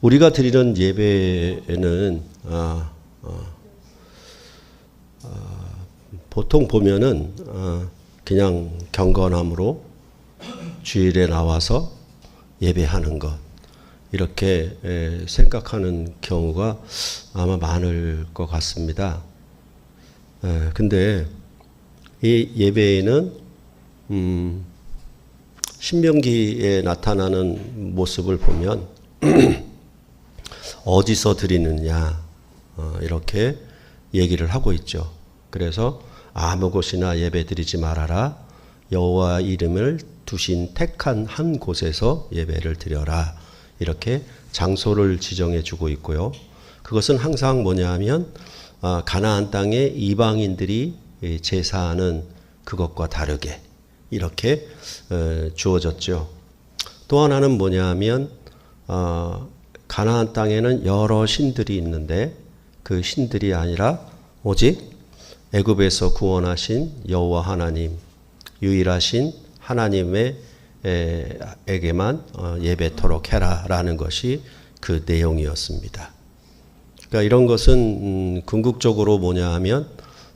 우리가 드리는 예배는 보통 보면은 그냥 경건함으로 주일에 나와서 예배하는 것 이렇게 생각하는 경우가 아마 많을 것 같습니다. 근데 이 예배에는 신명기에 나타나는 모습을 보면 어디서 드리느냐 이렇게 얘기를 하고 있죠. 그래서 아무 곳이나 예배 드리지 말아라. 여호와 이름을 두신 택한 한 곳에서 예배를 드려라. 이렇게 장소를 지정해 주고 있고요. 그것은 항상 뭐냐 하면 가나안 땅에 이방인들이 제사하는 그것과 다르게 이렇게 주어졌죠. 또 하나는 뭐냐 하면 가나안 땅에는 여러 신들이 있는데 그 신들이 아니라 오직 애굽에서 구원하신 여호와 하나님, 유일하신 하나님의 에게만 예배토록 해라라는 것이 그 내용이었습니다. 그러니까 이런 것은 궁극적으로 뭐냐 하면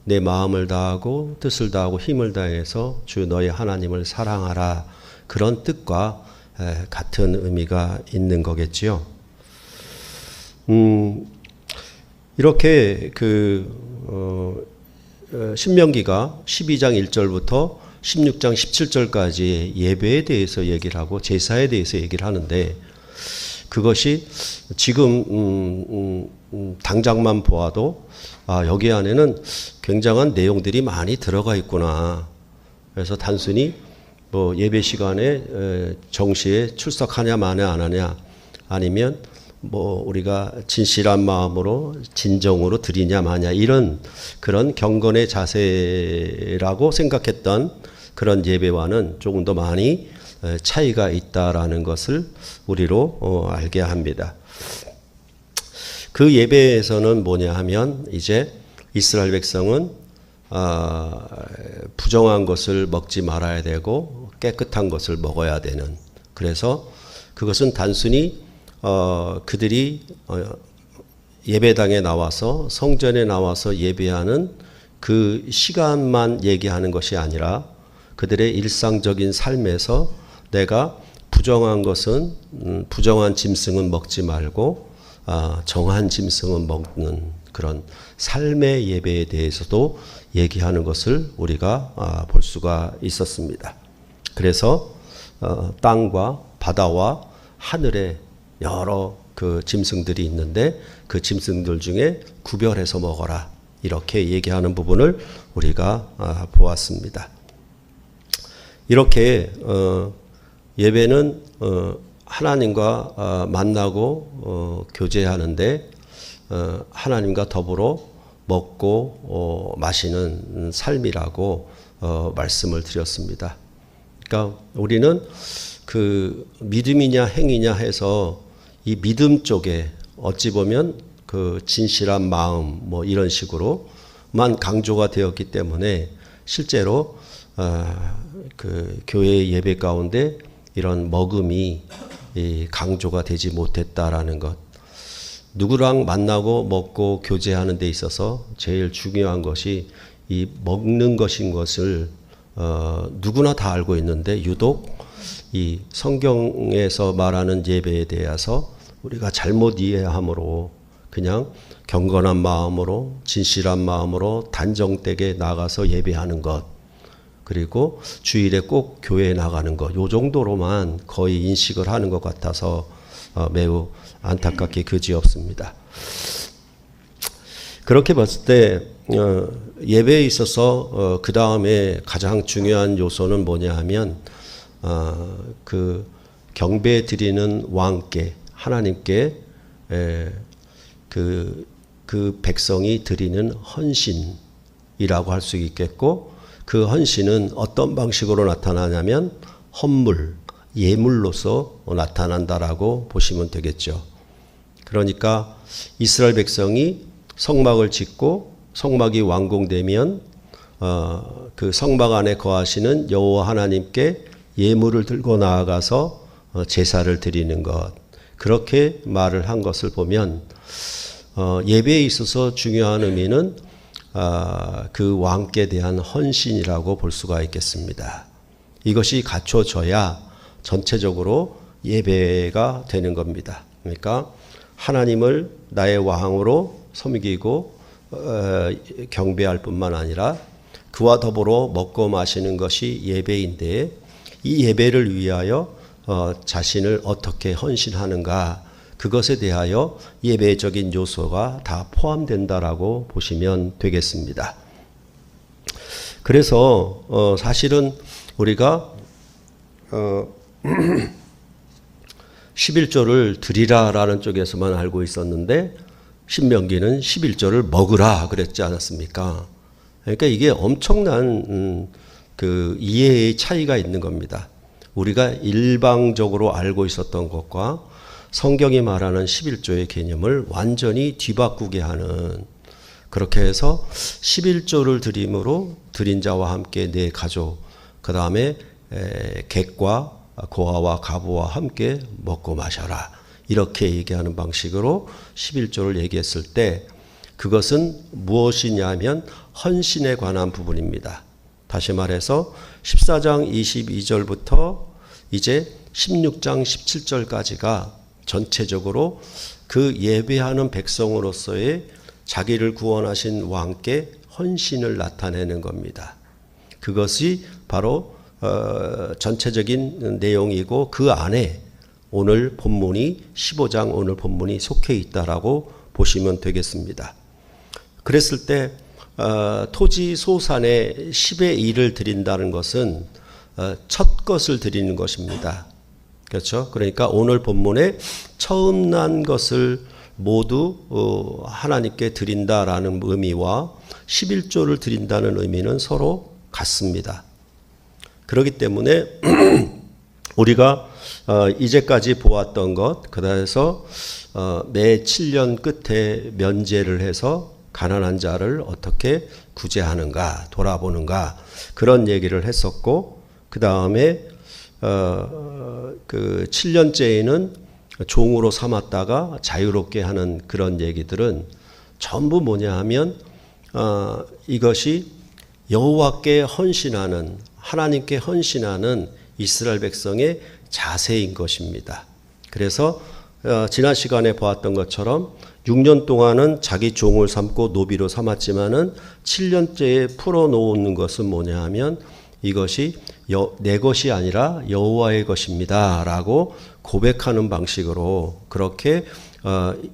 내 마음을 다하고 뜻을 다하고 힘을 다해서 주 너의 하나님을 사랑하라 그런 뜻과 같은 의미가 있는 거겠지요. 이렇게 신명기가 12장 1절부터 16장 17절까지 예배에 대해서 얘기를 하고 제사에 대해서 얘기를 하는데 그것이 지금 당장만 보아도 여기 안에는 굉장한 내용들이 많이 들어가 있구나. 그래서 단순히 뭐 예배 시간에 정시에 출석하냐 마냐 안 하냐 아니면 뭐 우리가 진실한 마음으로 진정으로 드리냐 마냐 이런 그런 경건의 자세라고 생각했던 그런 예배와는 조금 더 많이 차이가 있다라는 것을 우리로 알게 합니다. 그 예배에서는 뭐냐 하면 이제 이스라엘 백성은 부정한 것을 먹지 말아야 되고 깨끗한 것을 먹어야 되는 그래서 그것은 단순히 그들이 예배당에 나와서 성전에 나와서 예배하는 그 시간만 얘기하는 것이 아니라 그들의 일상적인 삶에서 내가 부정한 것은 부정한 짐승은 먹지 말고 정한 짐승은 먹는 그런 삶의 예배에 대해서도 얘기하는 것을 우리가 볼 수가 있었습니다. 그래서 땅과 바다와 하늘에 여러 그 짐승들이 있는데 그 짐승들 중에 구별해서 먹어라 이렇게 얘기하는 부분을 우리가 보았습니다. 이렇게 예배는 하나님과 만나고 교제하는데 하나님과 더불어 먹고 마시는 삶이라고 말씀을 드렸습니다. 그러니까 우리는 그 믿음이냐 행위냐 해서 이 믿음 쪽에 어찌 보면 그 진실한 마음 뭐 이런 식으로만 강조가 되었기 때문에 실제로 그 교회의 예배 가운데 이런 먹음이 강조가 되지 못했다라는 것. 누구랑 만나고 먹고 교제하는 데 있어서 제일 중요한 것이 이 먹는 것인 것을 누구나 다 알고 있는데 유독 이 성경에서 말하는 예배에 대해서 우리가 잘못 이해함으로 그냥 경건한 마음으로 진실한 마음으로 단정되게 나가서 예배하는 것 그리고 주일에 꼭 교회에 나가는 것 요 정도로만 거의 인식을 하는 것 같아서 매우 안타깝게 그지없습니다. 그렇게 봤을 때 예배에 있어서 그 다음에 가장 중요한 요소는 뭐냐 하면 그 경배 드리는 왕께 하나님께 그 백성이 드리는 헌신이라고 할 수 있겠고 그 헌신은 어떤 방식으로 나타나냐면 헌물, 예물로서 나타난다라고 보시면 되겠죠. 그러니까 이스라엘 백성이 성막을 짓고 성막이 완공되면 그 성막 안에 거하시는 여호와 하나님께 예물을 들고 나아가서 제사를 드리는 것. 그렇게 말을 한 것을 보면 예배에 있어서 중요한 의미는 그 왕께 대한 헌신이라고 볼 수가 있겠습니다. 이것이 갖춰져야 전체적으로 예배가 되는 겁니다. 그러니까 하나님을 나의 왕으로 섬기고 경배할 뿐만 아니라 그와 더불어 먹고 마시는 것이 예배인데 이 예배를 위하여 자신을 어떻게 헌신하는가, 그것에 대하여 예배적인 요소가 다 포함된다라고 보시면 되겠습니다. 그래서 사실은 우리가 11조를 드리라라는 쪽에서만 알고 있었는데 신명기는 11조를 먹으라 그랬지 않았습니까? 그러니까 이게 엄청난 그 이해의 차이가 있는 겁니다. 우리가 일방적으로 알고 있었던 것과 성경이 말하는 11조의 개념을 완전히 뒤바꾸게 하는, 그렇게 해서 11조를 드림으로 드린 자와 함께 내 가족, 그 다음에 객과 고아와 가부와 함께 먹고 마셔라, 이렇게 얘기하는 방식으로 11조를 얘기했을 때 그것은 무엇이냐면 헌신에 관한 부분입니다. 다시 말해서 14장 22절부터 이제 16장 17절까지가 전체적으로 그 예배하는 백성으로서의 자기를 구원하신 왕께 헌신을 나타내는 겁니다. 그것이 바로 전체적인 내용이고 그 안에 오늘 본문이 15장 오늘 본문이 속해 있다라고 보시면 되겠습니다. 그랬을 때 토지 소산의 10의 1을 드린다는 것은 첫 것을 드리는 것입니다. 그렇죠? 그러니까 오늘 본문에 처음 난 것을 모두 하나님께 드린다라는 의미와 11조를 드린다는 의미는 서로 같습니다. 그렇기 때문에 우리가 이제까지 보았던 것, 그다음에서 매 7년 끝에 면제를 해서 가난한 자를 어떻게 구제하는가, 돌아보는가, 그런 얘기를 했었고, 그 다음에 그 7년째에는 종으로 삼았다가 자유롭게 하는 그런 얘기들은 전부 뭐냐 하면 이것이 여호와께 헌신하는, 하나님께 헌신하는 이스라엘 백성의 자세인 것입니다. 그래서 지난 시간에 보았던 것처럼 6년 동안은 자기 종을 삼고 노비로 삼았지만은 7년째에 풀어놓는 것은 뭐냐 하면 이것이 내 것이 아니라 여호와의 것입니다 라고 고백하는 방식으로 그렇게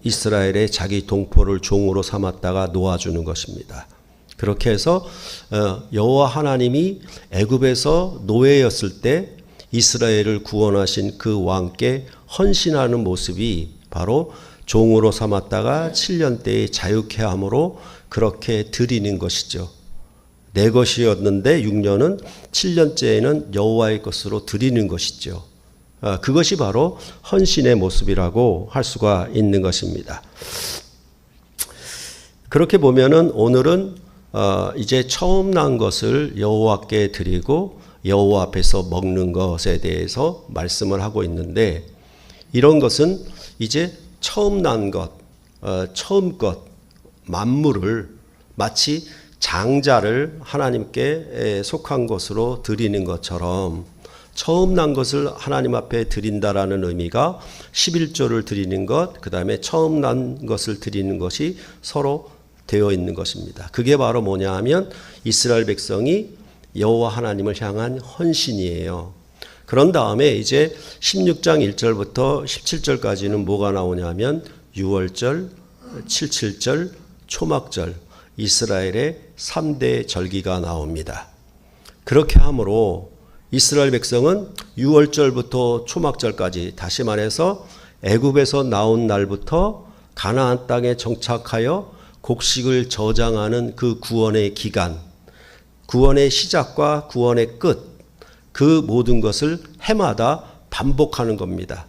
이스라엘의 자기 동포를 종으로 삼았다가 놓아주는 것입니다. 그렇게 해서 여호와 하나님이 애굽에서 노예였을 때 이스라엘을 구원하신 그 왕께 헌신하는 모습이 바로 종으로 삼았다가 7년대에 자유케 함으로 그렇게 드리는 것이죠. 내 것이었는데 6년은 7년째에는 여호와의 것으로 드리는 것이죠. 그것이 바로 헌신의 모습이라고 할 수가 있는 것입니다. 그렇게 보면은 오늘은 이제 처음 난 것을 여호와께 드리고 여호와 앞에서 먹는 것에 대해서 말씀을 하고 있는데, 이런 것은 이제 처음 난 것, 처음 것, 만물을 마치 장자를 하나님께 속한 것으로 드리는 것처럼 처음 난 것을 하나님 앞에 드린다라는 의미가 11조를 드리는 것, 그 다음에 처음 난 것을 드리는 것이 서로 되어 있는 것입니다. 그게 바로 뭐냐 하면 이스라엘 백성이 여호와 하나님을 향한 헌신이에요. 그런 다음에 이제 16장 1절부터 17절까지는 뭐가 나오냐면 유월절, 칠칠절, 초막절, 이스라엘의 3대 절기가 나옵니다. 그렇게 함으로 이스라엘 백성은 유월절부터 초막절까지, 다시 말해서 애굽에서 나온 날부터 가나안 땅에 정착하여 곡식을 저장하는 그 구원의 기간, 구원의 시작과 구원의 끝, 그 모든 것을 해마다 반복하는 겁니다.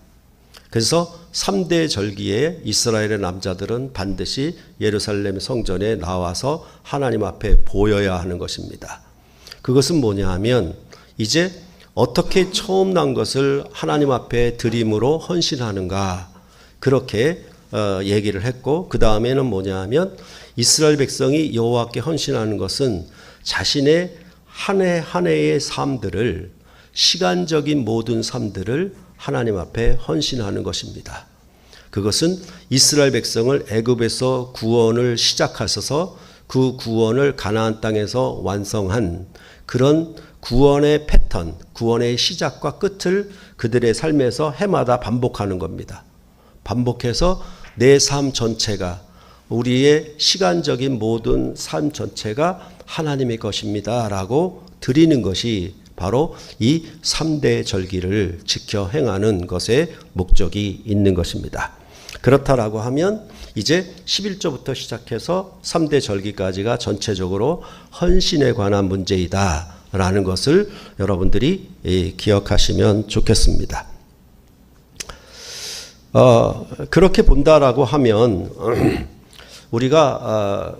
그래서 3대 절기에 이스라엘의 남자들은 반드시 예루살렘 성전에 나와서 하나님 앞에 보여야 하는 것입니다. 그것은 뭐냐 하면 이제 어떻게 처음 난 것을 하나님 앞에 드림으로 헌신하는가, 그렇게 얘기를 했고, 그 다음에는 뭐냐 하면 이스라엘 백성이 여호와께 헌신하는 것은 자신의 한 해 한 해의 삶들을, 시간적인 모든 삶들을 하나님 앞에 헌신하는 것입니다. 그것은 이스라엘 백성을 애굽에서 구원을 시작하셔서 그 구원을 가나안 땅에서 완성한 그런 구원의 패턴, 구원의 시작과 끝을 그들의 삶에서 해마다 반복하는 겁니다. 반복해서 내 삶 전체가, 우리의 시간적인 모든 삶 전체가 하나님의 것입니다 라고 드리는 것이 바로 이 3대 절기를 지켜 행하는 것에 목적이 있는 것입니다. 그렇다라고 하면 이제 11조부터 시작해서 3대 절기까지가 전체적으로 헌신에 관한 문제이다 라는 것을 여러분들이 기억하시면 좋겠습니다. 그렇게 본다라고 하면 우리가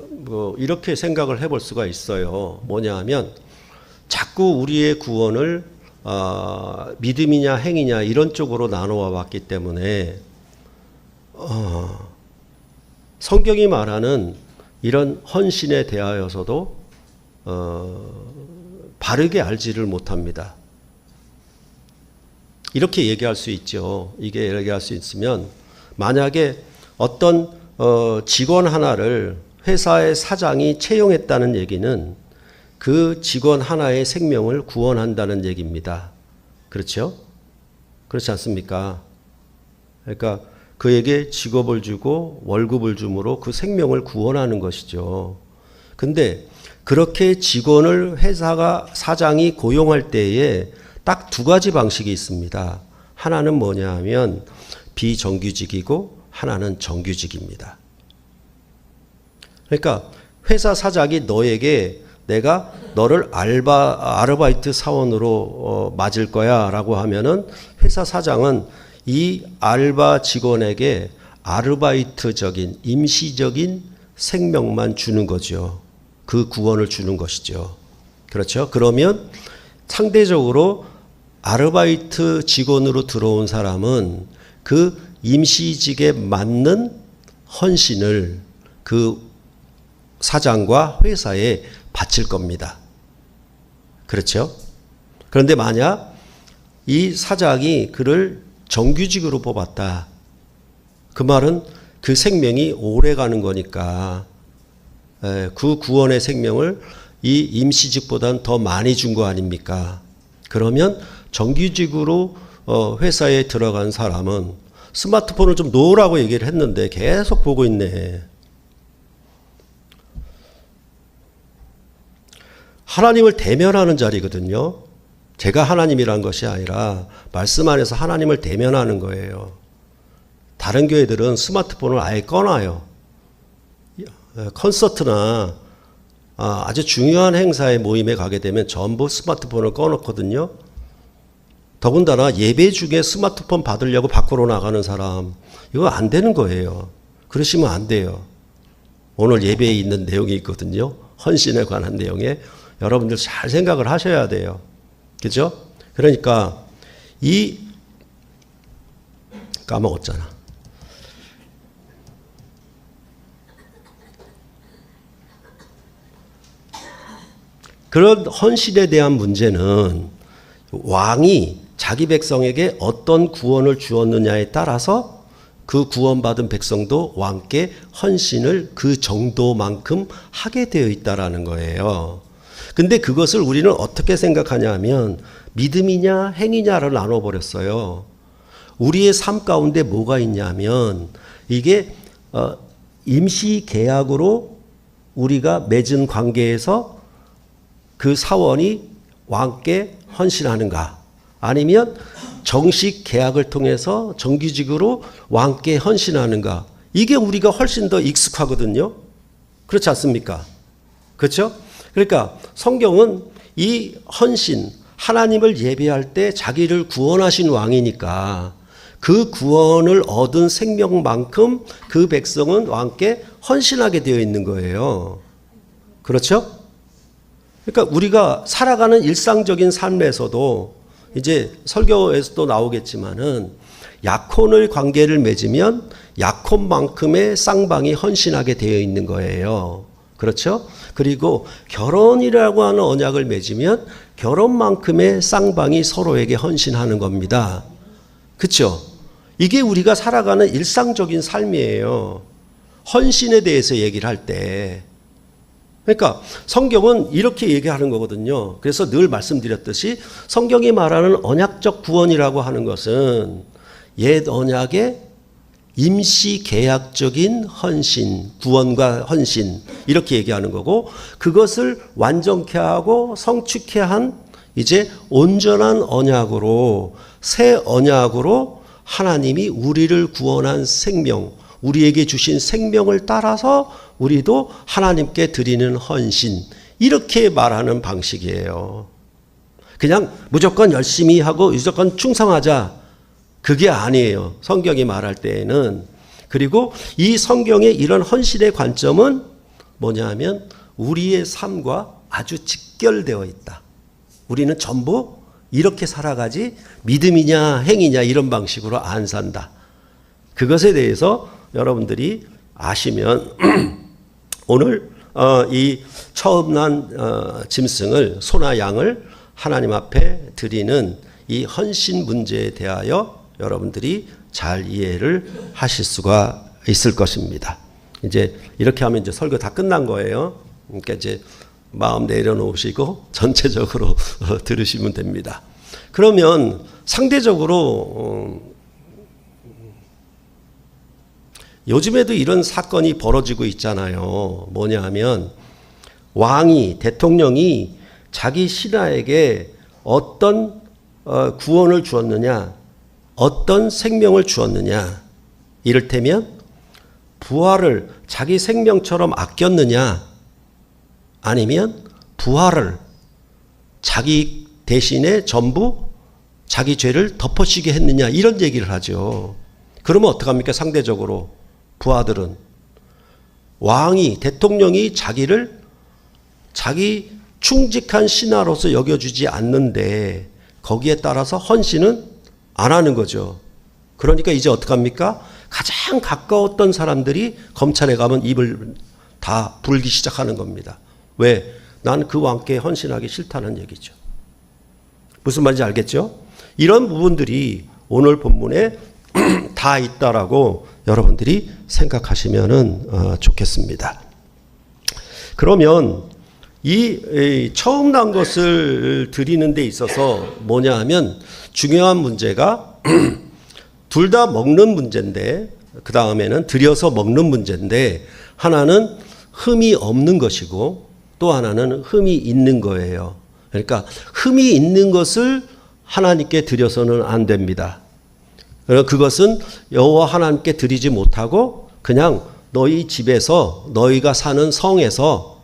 이렇게 생각을 해볼 수가 있어요. 뭐냐 하면 자꾸 우리의 구원을 믿음이냐 행위냐 이런 쪽으로 나누어 왔기 때문에 성경이 말하는 이런 헌신에 대하여서도 바르게 알지를 못합니다. 이렇게 얘기할 수 있죠. 이게 얘기할 수 있으면 만약에 어떤 직원 하나를 회사의 사장이 채용했다는 얘기는 그 직원 하나의 생명을 구원한다는 얘기입니다. 그렇죠? 그렇지 않습니까? 그러니까 그에게 직업을 주고 월급을 줌으로 그 생명을 구원하는 것이죠. 근데 그렇게 직원을 회사가 사장이 고용할 때에 딱 두 가지 방식이 있습니다. 하나는 뭐냐 하면 비정규직이고 하나는 정규직입니다. 그러니까 회사 사장이 너에게 내가 너를 아르바이트 사원으로 맞을 거야 라고 하면은 회사 사장은 이 알바 직원에게 아르바이트적인 임시적인 생명만 주는 거죠. 그 구원을 주는 것이죠. 그렇죠? 그러면 상대적으로 아르바이트 직원으로 들어온 사람은 그 임시직에 맞는 헌신을 그 사장과 회사에 바칠 겁니다. 그렇죠? 그런데 만약 이 사장이 그를 정규직으로 뽑았다. 그 말은 그 생명이 오래 가는 거니까 그 구원의 생명을 이 임시직보다는 더 많이 준 거 아닙니까? 그러면 정규직으로 회사에 들어간 사람은 스마트폰을 좀 놓으라고 얘기를 했는데 계속 보고 있네. 하나님을 대면하는 자리거든요. 제가 하나님이란 것이 아니라 말씀 안에서 하나님을 대면하는 거예요. 다른 교회들은 스마트폰을 아예 꺼놔요. 콘서트나 아주 중요한 행사에 모임에 가게 되면 전부 스마트폰을 꺼놓거든요. 더군다나 예배 중에 스마트폰 받으려고 밖으로 나가는 사람, 이거 안 되는 거예요. 그러시면 안 돼요. 오늘 예배에 있는 내용이 있거든요. 헌신에 관한 내용에 여러분들 잘 생각을 하셔야 돼요. 그죠? 그러니까 까먹었잖아. 그런 헌신에 대한 문제는 왕이 자기 백성에게 어떤 구원을 주었느냐에 따라서 그 구원받은 백성도 왕께 헌신을 그 정도만큼 하게 되어 있다라는 거예요. 근데 그것을 우리는 어떻게 생각하냐면 믿음이냐 행위냐를 나눠버렸어요. 우리의 삶 가운데 뭐가 있냐면 이게 임시 계약으로 우리가 맺은 관계에서 그 사원이 왕께 헌신하는가, 아니면 정식 계약을 통해서 정규직으로 왕께 헌신하는가, 이게 우리가 훨씬 더 익숙하거든요. 그렇지 않습니까? 그렇죠? 그러니까 성경은 이 헌신, 하나님을 예배할 때 자기를 구원하신 왕이니까 그 구원을 얻은 생명만큼 그 백성은 왕께 헌신하게 되어 있는 거예요. 그렇죠? 그러니까 우리가 살아가는 일상적인 삶에서도 이제 설교에서도 나오겠지만은 약혼의 관계를 맺으면 약혼만큼의 쌍방이 헌신하게 되어 있는 거예요. 그렇죠? 그리고 결혼이라고 하는 언약을 맺으면 결혼만큼의 쌍방이 서로에게 헌신하는 겁니다. 그렇죠? 이게 우리가 살아가는 일상적인 삶이에요. 헌신에 대해서 얘기를 할 때. 그러니까 성경은 이렇게 얘기하는 거거든요. 그래서 늘 말씀드렸듯이 성경이 말하는 언약적 구원이라고 하는 것은 옛 언약의 임시 계약적인 헌신, 구원과 헌신 이렇게 얘기하는 거고, 그것을 완전케 하고 성취케 한 이제 온전한 언약으로, 새 언약으로 하나님이 우리를 구원한 생명, 우리에게 주신 생명을 따라서 우리도 하나님께 드리는 헌신, 이렇게 말하는 방식이에요. 그냥 무조건 열심히 하고 무조건 충성하자, 그게 아니에요. 성경이 말할 때에는. 그리고 이 성경의 이런 헌신의 관점은 뭐냐 하면 우리의 삶과 아주 직결되어 있다. 우리는 전부 이렇게 살아가지 믿음이냐 행위냐 이런 방식으로 안 산다. 그것에 대해서 여러분들이 아시면 오늘 이 처음 난 짐승을, 소나 양을 하나님 앞에 드리는 이 헌신 문제에 대하여 여러분들이 잘 이해를 하실 수가 있을 것입니다. 이제 이렇게 하면 이제 설교 다 끝난 거예요. 그러니까 이제 마음 내려놓으시고 전체적으로 들으시면 됩니다. 그러면 상대적으로 요즘에도 이런 사건이 벌어지고 있잖아요. 뭐냐 하면 왕이, 대통령이 자기 신하에게 어떤 구원을 주었느냐, 어떤 생명을 주었느냐, 이를테면 부활을 자기 생명처럼 아꼈느냐, 아니면 부활을 자기 대신에 전부 자기 죄를 덮어씌게 했느냐, 이런 얘기를 하죠. 그러면 어떡합니까? 상대적으로 부하들은 왕이, 대통령이 자기를 자기 충직한 신하로서 여겨주지 않는데 거기에 따라서 헌신은 안 하는 거죠. 그러니까 이제 어떡합니까? 가장 가까웠던 사람들이 검찰에 가면 입을 다 불기 시작하는 겁니다. 왜? 난 그 왕께 헌신하기 싫다는 얘기죠. 무슨 말인지 알겠죠? 이런 부분들이 오늘 본문에 다 있다라고 여러분들이 생각하시면 좋겠습니다. 그러면 이 처음 난 것을 드리는 데 있어서 뭐냐 하면 중요한 문제가 둘 다 먹는 문제인데, 그 다음에는 드려서 먹는 문제인데, 하나는 흠이 없는 것이고 또 하나는 흠이 있는 거예요. 그러니까 흠이 있는 것을 하나님께 드려서는 안 됩니다. 그것은 여호와 하나님께 드리지 못하고 그냥 너희 집에서, 너희가 사는 성에서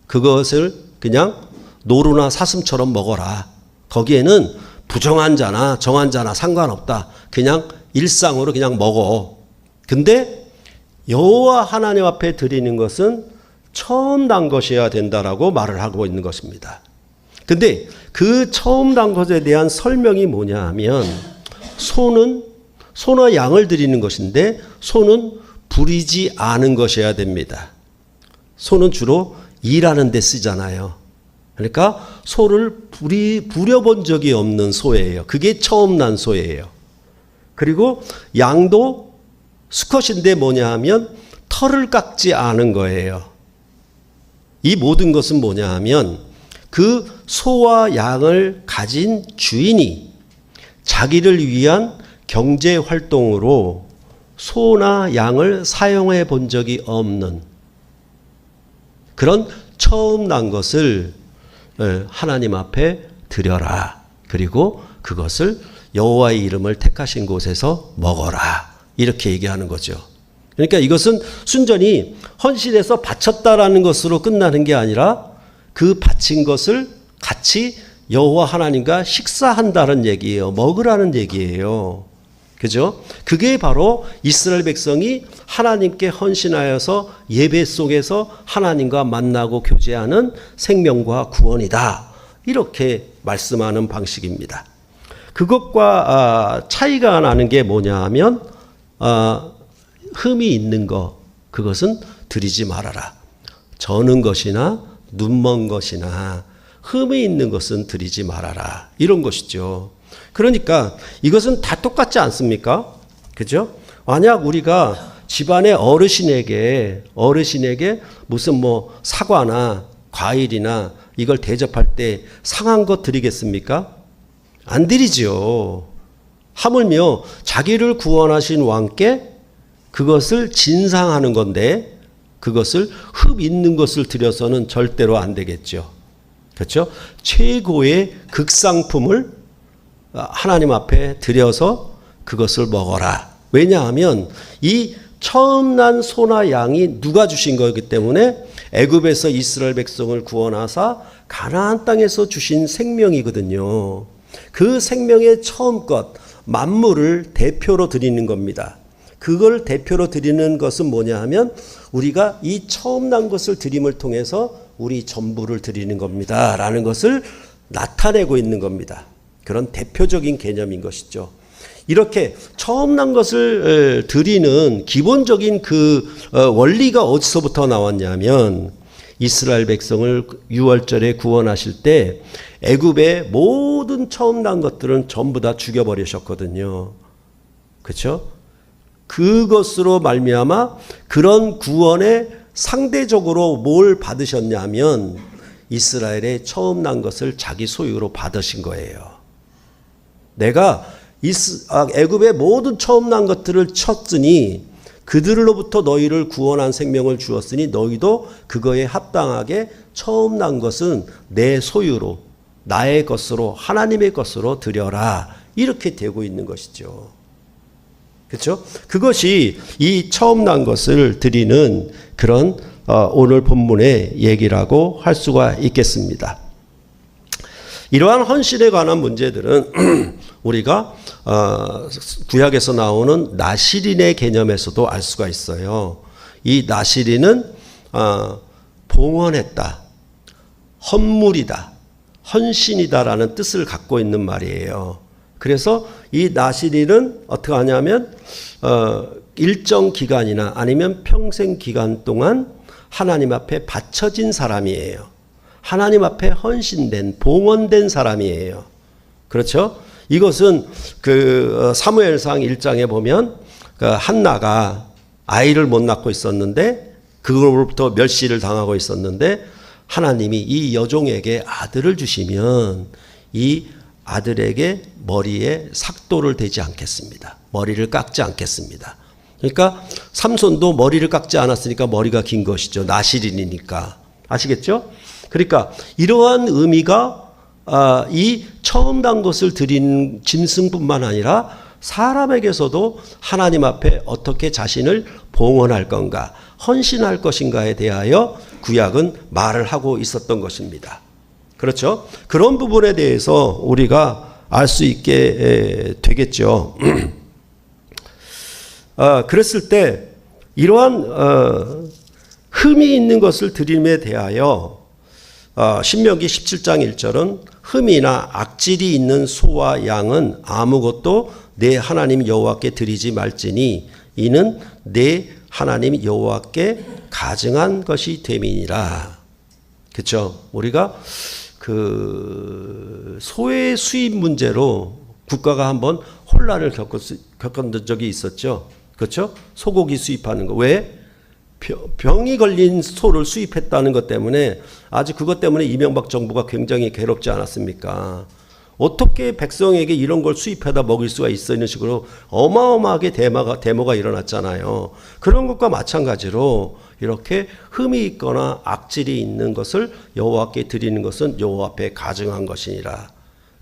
그것을 그냥 노루나 사슴처럼 먹어라. 거기에는 부정한 자나 정한 자나 상관없다. 그냥 일상으로 그냥 먹어. 근데 여호와 하나님 앞에 드리는 것은 처음 난 것이어야 된다라고 말을 하고 있는 것입니다. 근데 그 처음 난 것에 대한 설명이 뭐냐 하면, 소나 양을 드리는 것인데 소는 부리지 않은 것이어야 됩니다. 소는 주로 일하는 데 쓰잖아요. 그러니까 소를 부려본 적이 없는 소예요. 그게 처음 난 소예요. 그리고 양도 수컷인데 뭐냐 하면 털을 깎지 않은 거예요. 이 모든 것은 뭐냐 하면 그 소와 양을 가진 주인이 자기를 위한 경제 활동으로 소나 양을 사용해 본 적이 없는 그런 처음 난 것을 하나님 앞에 드려라. 그리고 그것을 여호와의 이름을 택하신 곳에서 먹어라. 이렇게 얘기하는 거죠. 그러니까 이것은 순전히 헌신해서 바쳤다라는 것으로 끝나는 게 아니라 그 바친 것을 같이 여호와 하나님과 식사한다는 얘기예요. 먹으라는 얘기예요. 그죠? 그게 바로 이스라엘 백성이 하나님께 헌신하여서 예배 속에서 하나님과 만나고 교제하는 생명과 구원이다. 이렇게 말씀하는 방식입니다. 그것과 차이가 나는 게 뭐냐 하면 흠이 있는 거, 그것은 드리지 말아라. 저는 것이나 눈먼 것이나 흠이 있는 것은 드리지 말아라. 이런 것이죠. 그러니까 이것은 다 똑같지 않습니까? 그죠? 만약 우리가 집안의 어르신에게 무슨 뭐 사과나 과일이나 이걸 대접할 때 상한 것 드리겠습니까? 안 드리죠. 하물며 자기를 구원하신 왕께 그것을 진상하는 건데 그것을 흠 있는 것을 드려서는 절대로 안 되겠죠. 그렇죠? 최고의 극상품을 하나님 앞에 드려서 그것을 먹어라. 왜냐하면 이 처음 난 소나 양이 누가 주신 거기 때문에 애굽에서 이스라엘 백성을 구원하사 가나안 땅에서 주신 생명이거든요. 그 생명의 처음 것, 만물을 대표로 드리는 겁니다. 그걸 대표로 드리는 것은 뭐냐 하면 우리가 이 처음 난 것을 드림을 통해서 우리 전부를 드리는 겁니다. 라는 것을 나타내고 있는 겁니다. 그런 대표적인 개념인 것이죠. 이렇게 처음 난 것을 드리는 기본적인 그 원리가 어디서부터 나왔냐면 이스라엘 백성을 유월절에 구원하실 때 애굽의 모든 처음 난 것들은 전부 다 죽여버리셨거든요. 그렇죠? 그것으로 말미암아 그런 구원에 상대적으로 뭘 받으셨냐면 이스라엘의 처음 난 것을 자기 소유로 받으신 거예요. 내가 애굽의 모든 처음 난 것들을 쳤으니 그들로부터 너희를 구원한 생명을 주었으니 너희도 그거에 합당하게 처음 난 것은 내 소유로 나의 것으로 하나님의 것으로 드려라. 이렇게 되고 있는 것이죠. 그렇죠? 그것이 이 처음 난 것을 드리는 그런 오늘 본문의 얘기라고 할 수가 있겠습니다. 이러한 헌신에 관한 문제들은 우리가 구약에서 나오는 나시린의 개념에서도 알 수가 있어요. 이 나시린은 봉헌했다, 헌물이다, 헌신이다라는 뜻을 갖고 있는 말이에요. 그래서 이 나시린은 어떻게 하냐면 일정 기간이나 아니면 평생 기간 동안 하나님 앞에 바쳐진 사람이에요. 하나님 앞에 헌신된, 봉헌된 사람이에요. 그렇죠? 이것은 그 사무엘상 1장에 보면 그 한나가 아이를 못 낳고 있었는데 그걸로부터 멸시를 당하고 있었는데 하나님이 이 여종에게 아들을 주시면 이 아들에게 머리에 삭도를 대지 않겠습니다. 머리를 깎지 않겠습니다. 그러니까 삼손도 머리를 깎지 않았으니까 머리가 긴 것이죠. 나시린이니까. 아시겠죠? 그러니까 이러한 의미가 이 처음 난 것을 드린 짐승뿐만 아니라 사람에게서도 하나님 앞에 어떻게 자신을 봉헌할 건가, 헌신할 것인가에 대하여 구약은 말을 하고 있었던 것입니다. 그렇죠? 그런 부분에 대해서 우리가 알 수 있게 되겠죠. 그랬을 때 이러한 흠이 있는 것을 드림에 대하여 신명기 17장 1절은 흠이나 악질이 있는 소와 양은 아무것도 내 하나님 여호와께 드리지 말지니 이는 내 하나님 여호와께 가증한 것이 됨이니라. 그렇죠? 우리가 그 소의 수입 문제로 국가가 한번 혼란을 겪은 적이 있었죠. 그렇죠? 소고기 수입하는 거. 왜? 병이 걸린 소를 수입했다는 것 때문에 아주 그것 때문에 이명박 정부가 굉장히 괴롭지 않았습니까? 어떻게 백성에게 이런 걸 수입해다 먹일 수가 있어 있는 식으로 어마어마하게 데모가 일어났잖아요. 그런 것과 마찬가지로 이렇게 흠이 있거나 악질이 있는 것을 여호와께 드리는 것은 여호와 앞에 가증한 것이니라.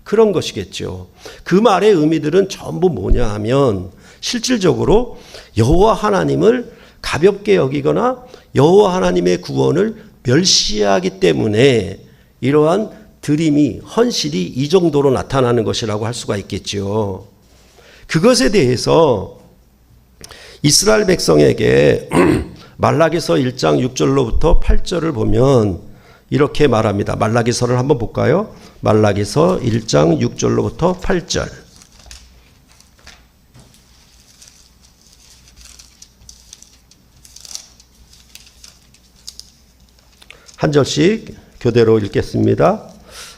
그런 것이겠죠. 그 말의 의미들은 전부 뭐냐 하면 실질적으로 여호와 하나님을 가볍게 여기거나 여호와 하나님의 구원을 멸시하기 때문에 이러한 드림이 헌신이 이 정도로 나타나는 것이라고 할 수가 있겠죠. 그것에 대해서 이스라엘 백성에게 말라기서 1장 6절로부터 8절을 보면 이렇게 말합니다. 말라기서를 한번 볼까요? 말라기서 1장 6절로부터 8절. 한 절씩 교대로 읽겠습니다.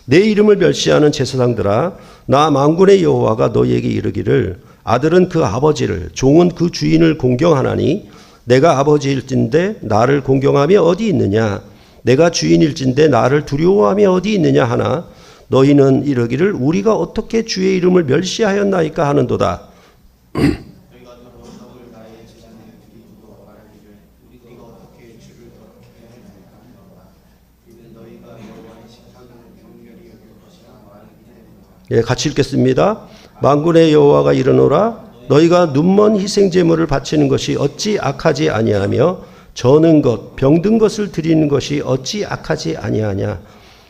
내 이름을 멸시하는 제사장들아, 나 만군의 여호와가 너희에게 이르기를 아들은 그 아버지를, 종은 그 주인을 공경하나니 내가 아버지일진데 나를 공경함이 어디 있느냐? 내가 주인일진데 나를 두려워함이 어디 있느냐 하나 너희는 이르기를 우리가 어떻게 주의 이름을 멸시하였나이까 하는도다. 예, 같이 읽겠습니다. 만군의 여호와가 이르노라 너희가 눈먼 희생 제물을 바치는 것이 어찌 악하지 아니하며 저는 것 병든 것을 드리는 것이 어찌 악하지 아니하냐.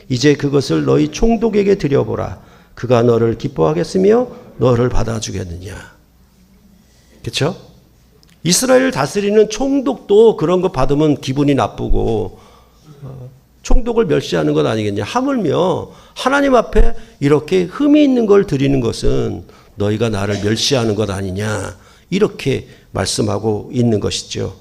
이제 그것을 너희 총독에게 드려보라. 그가 너를 기뻐하겠으며 너를 받아주겠느냐. 그렇죠? 이스라엘을 다스리는 총독도 그런 거 받으면 기분이 나쁘고 총독을 멸시하는 것 아니겠냐. 하물며 하나님 앞에 이렇게 흠이 있는 걸 드리는 것은 너희가 나를 멸시하는 것 아니냐. 이렇게 말씀하고 있는 것이죠.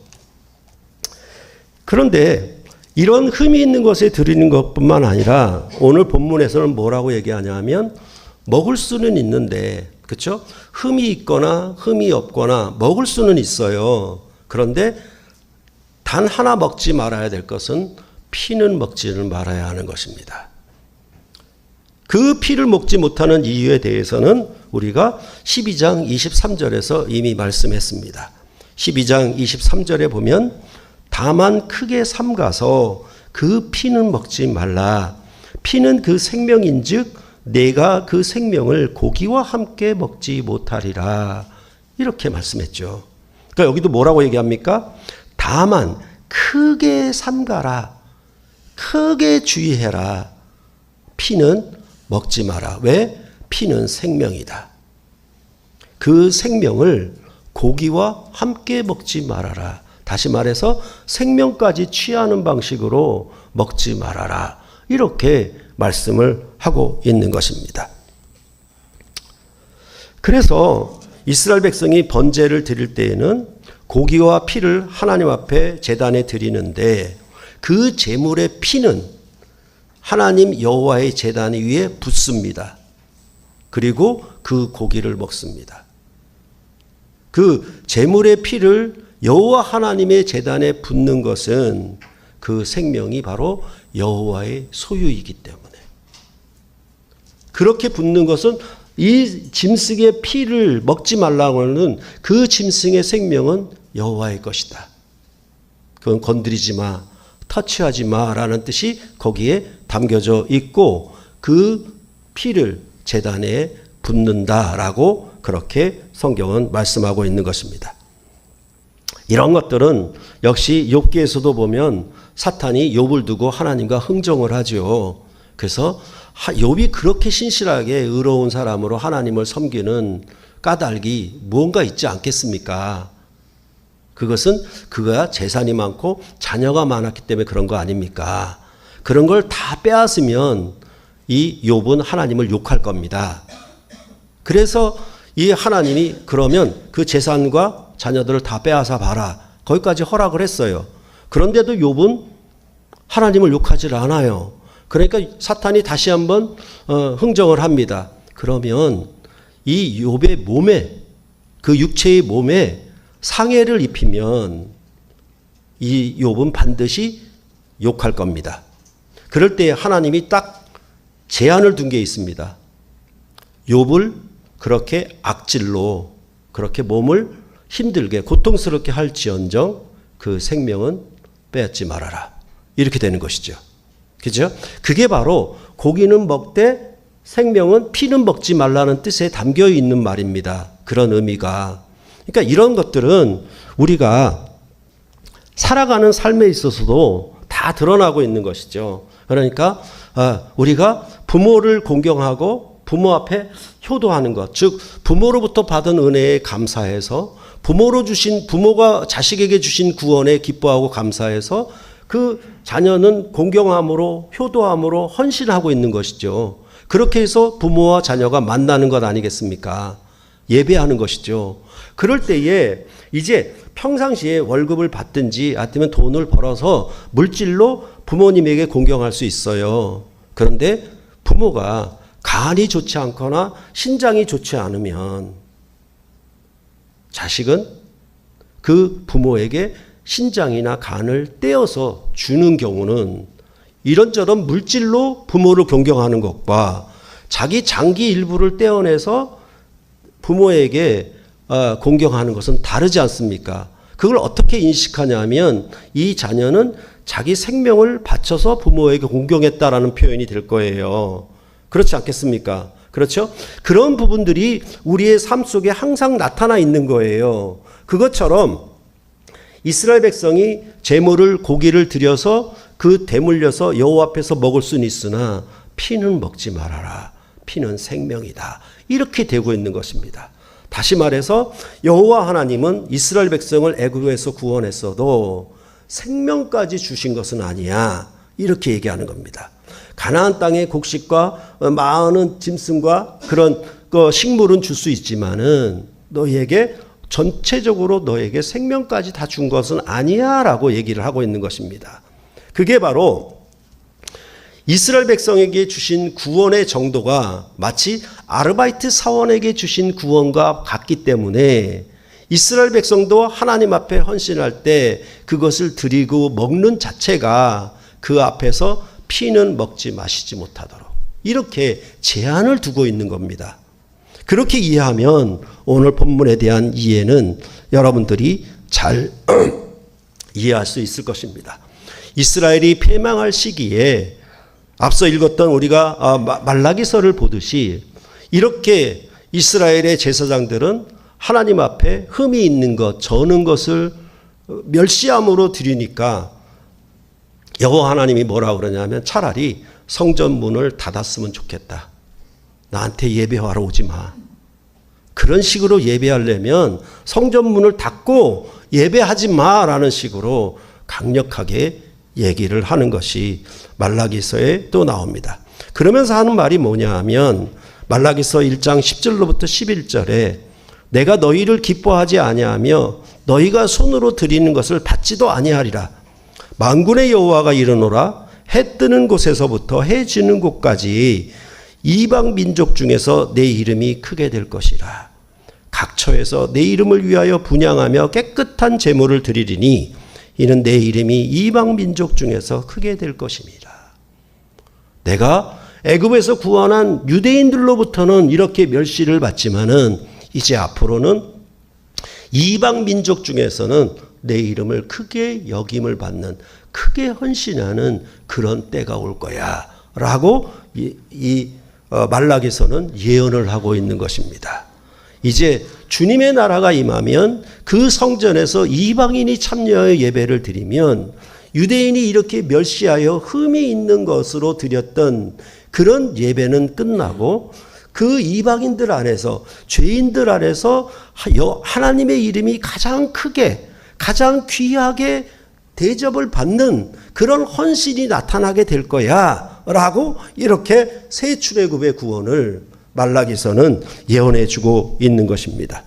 그런데 이런 흠이 있는 것에 드리는 것뿐만 아니라 오늘 본문에서는 뭐라고 얘기하냐 하면 먹을 수는 있는데, 그렇죠? 흠이 있거나 흠이 없거나 먹을 수는 있어요. 그런데 단 하나 먹지 말아야 될 것은 피는 먹지를 말아야 하는 것입니다. 그 피를 먹지 못하는 이유에 대해서는 우리가 12장 23절에서 이미 말씀했습니다. 12장 23절에 보면 다만 크게 삼가서 그 피는 먹지 말라. 피는 그 생명인즉 내가 그 생명을 고기와 함께 먹지 못하리라. 이렇게 말씀했죠. 그러니까 여기도 뭐라고 얘기합니까? 다만 크게 삼가라. 크게 주의해라. 피는 먹지 마라. 왜? 피는 생명이다. 그 생명을 고기와 함께 먹지 말아라. 다시 말해서 생명까지 취하는 방식으로 먹지 말아라. 이렇게 말씀을 하고 있는 것입니다. 그래서 이스라엘 백성이 번제를 드릴 때에는 고기와 피를 하나님 앞에 제단에 드리는데 그 제물의 피는 하나님 여호와의 제단 위에 붓습니다. 그리고 그 고기를 먹습니다. 그 제물의 피를 여호와 하나님의 제단에 붓는 것은 그 생명이 바로 여호와의 소유이기 때문에 그렇게 붓는 것은 이 짐승의 피를 먹지 말라고 하는 그 짐승의 생명은 여호와의 것이다. 그건 건드리지 마, 터치하지 마라는 뜻이 거기에 담겨져 있고 그 피를 제단에 붓는다라고 그렇게 성경은 말씀하고 있는 것입니다. 이런 것들은 역시 욥기에서도 보면 사탄이 욥을 두고 하나님과 흥정을 하죠. 그래서 욥이 그렇게 신실하게 의로운 사람으로 하나님을 섬기는 까닭이 무언가 있지 않겠습니까? 그것은 그가 재산이 많고 자녀가 많았기 때문에 그런 거 아닙니까? 그런 걸 다 빼앗으면 이 욥은 하나님을 욕할 겁니다. 그래서 이 하나님이 그러면 그 재산과 자녀들을 다 빼앗아 봐라. 거기까지 허락을 했어요. 그런데도 욥은 하나님을 욕하지 않아요. 그러니까 사탄이 다시 한번 흥정을 합니다. 그러면 이 욥의 몸에, 그 육체의 몸에 상해를 입히면 이 욥은 반드시 욕할 겁니다. 그럴 때 하나님이 딱 제한을 둔 게 있습니다. 욥을 그렇게 악질로 그렇게 몸을 힘들게 고통스럽게 할지언정 그 생명은 빼앗지 말아라. 이렇게 되는 것이죠. 그죠? 그게 바로 고기는 먹되 생명은 피는 먹지 말라는 뜻에 담겨 있는 말입니다. 그런 의미가. 그러니까 이런 것들은 우리가 살아가는 삶에 있어서도 다 드러나고 있는 것이죠. 그러니까 우리가 부모를 공경하고 부모 앞에 효도하는 것, 즉 부모로부터 받은 은혜에 감사해서 부모가 자식에게 주신 구원에 기뻐하고 감사해서 그 자녀는 공경함으로 효도함으로 헌신하고 있는 것이죠. 그렇게 해서 부모와 자녀가 만나는 것 아니겠습니까? 예배하는 것이죠. 그럴 때에 이제 평상시에 월급을 받든지 아니면 돈을 벌어서 물질로 부모님에게 공경할 수 있어요. 그런데 부모가 간이 좋지 않거나 신장이 좋지 않으면 자식은 그 부모에게 신장이나 간을 떼어서 주는 경우는 이런저런 물질로 부모를 공경하는 것과 자기 장기 일부를 떼어내서 부모에게 공경하는 것은 다르지 않습니까? 그걸 어떻게 인식하냐면 이 자녀는 자기 생명을 바쳐서 부모에게 공경했다라는 표현이 될 거예요. 그렇지 않겠습니까? 그렇죠? 그런 부분들이 우리의 삶 속에 항상 나타나 있는 거예요. 그것처럼 이스라엘 백성이 제물을 고기를 드려서 그 대물려서 여호와 앞에서 먹을 수는 있으나 피는 먹지 말아라. 피는 생명이다. 이렇게 되고 있는 것입니다. 다시 말해서 여호와 하나님은 이스라엘 백성을 애굽에서 구원했어도 생명까지 주신 것은 아니야. 이렇게 얘기하는 겁니다. 가나안 땅의 곡식과 많은 짐승과 그런 식물은 줄 수 있지만은 너희에게 전체적으로 너에게 생명까지 다 준 것은 아니야 라고 얘기를 하고 있는 것입니다. 그게 바로 이스라엘 백성에게 주신 구원의 정도가 마치 아르바이트 사원에게 주신 구원과 같기 때문에 이스라엘 백성도 하나님 앞에 헌신할 때 그것을 드리고 먹는 자체가 그 앞에서 피는 먹지 마시지 못하도록 이렇게 제한을 두고 있는 겁니다. 그렇게 이해하면 오늘 본문에 대한 이해는 여러분들이 잘 이해할 수 있을 것입니다. 이스라엘이 패망할 시기에 앞서 읽었던 우리가 말라기서를 보듯이 이렇게 이스라엘의 제사장들은 하나님 앞에 흠이 있는 것, 저는 것을 멸시함으로 드리니까 여호와 하나님이 뭐라고 그러냐면 차라리 성전 문을 닫았으면 좋겠다. 나한테 예배하러 오지 마. 그런 식으로 예배하려면 성전 문을 닫고 예배하지 마라는 식으로 강력하게 얘기를 하는 것이 말라기서에 또 나옵니다. 그러면서 하는 말이 뭐냐 하면 말라기서 1장 10절로부터 11절에 내가 너희를 기뻐하지 아니하며 너희가 손으로 드리는 것을 받지도 아니하리라. 만군의 여호와가 이르노라. 해 뜨는 곳에서부터 해 지는 곳까지 이방 민족 중에서 내 이름이 크게 될 것이라. 각처에서 내 이름을 위하여 분향하며 깨끗한 제물을 드리리니 이는 내 이름이 이방 민족 중에서 크게 될 것입니다. 내가 애굽에서 구원한 유대인들로부터는 이렇게 멸시를 받지만은 이제 앞으로는 이방 민족 중에서는 내 이름을 크게 여김을 받는, 크게 헌신하는 그런 때가 올 거야 라고 말라기서는 예언을 하고 있는 것입니다. 이제 주님의 나라가 임하면 그 성전에서 이방인이 참여하여 예배를 드리면 유대인이 이렇게 멸시하여 흠이 있는 것으로 드렸던 그런 예배는 끝나고 그 이방인들 안에서, 죄인들 안에서 하나님의 이름이 가장 크게, 가장 귀하게 대접을 받는 그런 헌신이 나타나게 될 거야 라고 이렇게 새 출애굽의 구원을 말라기서는 예언해 주고 있는 것입니다.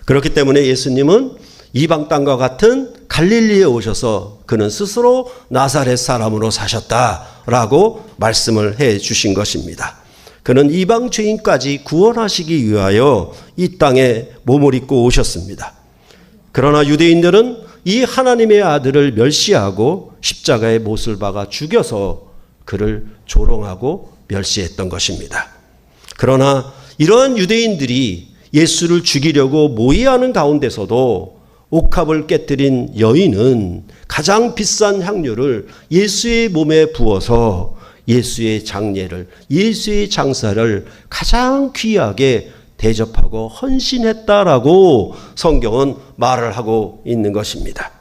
그렇기 때문에 예수님은 이방 땅과 같은 갈릴리에 오셔서 그는 스스로 나사렛 사람으로 사셨다라고 말씀을 해 주신 것입니다. 그는 이방 죄인까지 구원하시기 위하여 이 땅에 몸을 입고 오셨습니다. 그러나 유대인들은 이 하나님의 아들을 멸시하고 십자가에 못을 박아 죽여서 그를 조롱하고 멸시했던 것입니다. 그러나 이러한 유대인들이 예수를 죽이려고 모의하는 가운데서도 옥합을 깨뜨린 여인은 가장 비싼 향료를 예수의 몸에 부어서 예수의 장례를, 예수의 장사를 가장 귀하게 대접하고 헌신했다라고 성경은 말을 하고 있는 것입니다.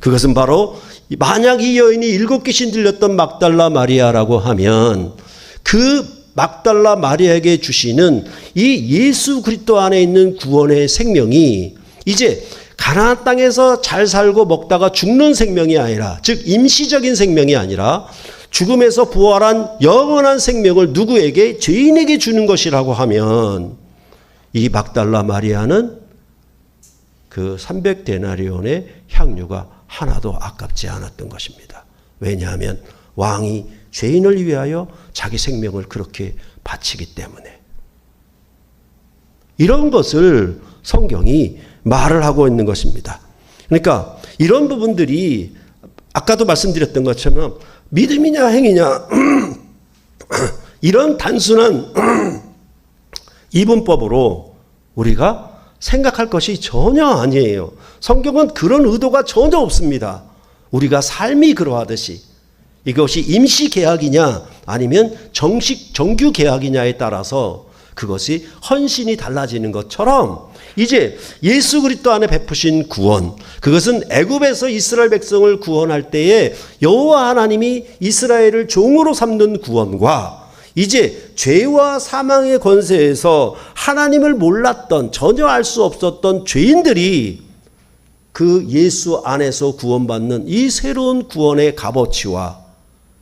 그것은 바로 만약 이 여인이 7귀신 들렸던 막달라 마리아라고 하면 그 막달라 마리아에게 주시는 이 예수 그리스도 안에 있는 구원의 생명이 이제 가나안 땅에서 잘 살고 먹다가 죽는 생명이 아니라, 즉 임시적인 생명이 아니라 죽음에서 부활한 영원한 생명을 누구에게? 죄인에게 주는 것이라고 하면 이 막달라 마리아는 그 300데나리온의 향유가 하나도 아깝지 않았던 것입니다. 왜냐하면 왕이 죄인을 위하여 자기 생명을 그렇게 바치기 때문에. 이런 것을 성경이 말을 하고 있는 것입니다. 그러니까 이런 부분들이 아까도 말씀드렸던 것처럼 믿음이냐 행위냐 이런 단순한 이분법으로 우리가 생각할 것이 전혀 아니에요. 성경은 그런 의도가 전혀 없습니다. 우리가 삶이 그러하듯이 이것이 임시 계약이냐 아니면 정규 계약이냐에 따라서 그것이 헌신이 달라지는 것처럼 이제 예수 그리스도 안에 베푸신 구원, 그것은 애굽에서 이스라엘 백성을 구원할 때에 여호와 하나님이 이스라엘을 종으로 삼는 구원과 이제 죄와 사망의 권세에서 하나님을 몰랐던, 전혀 알 수 없었던 죄인들이 그 예수 안에서 구원받는 이 새로운 구원의 값어치와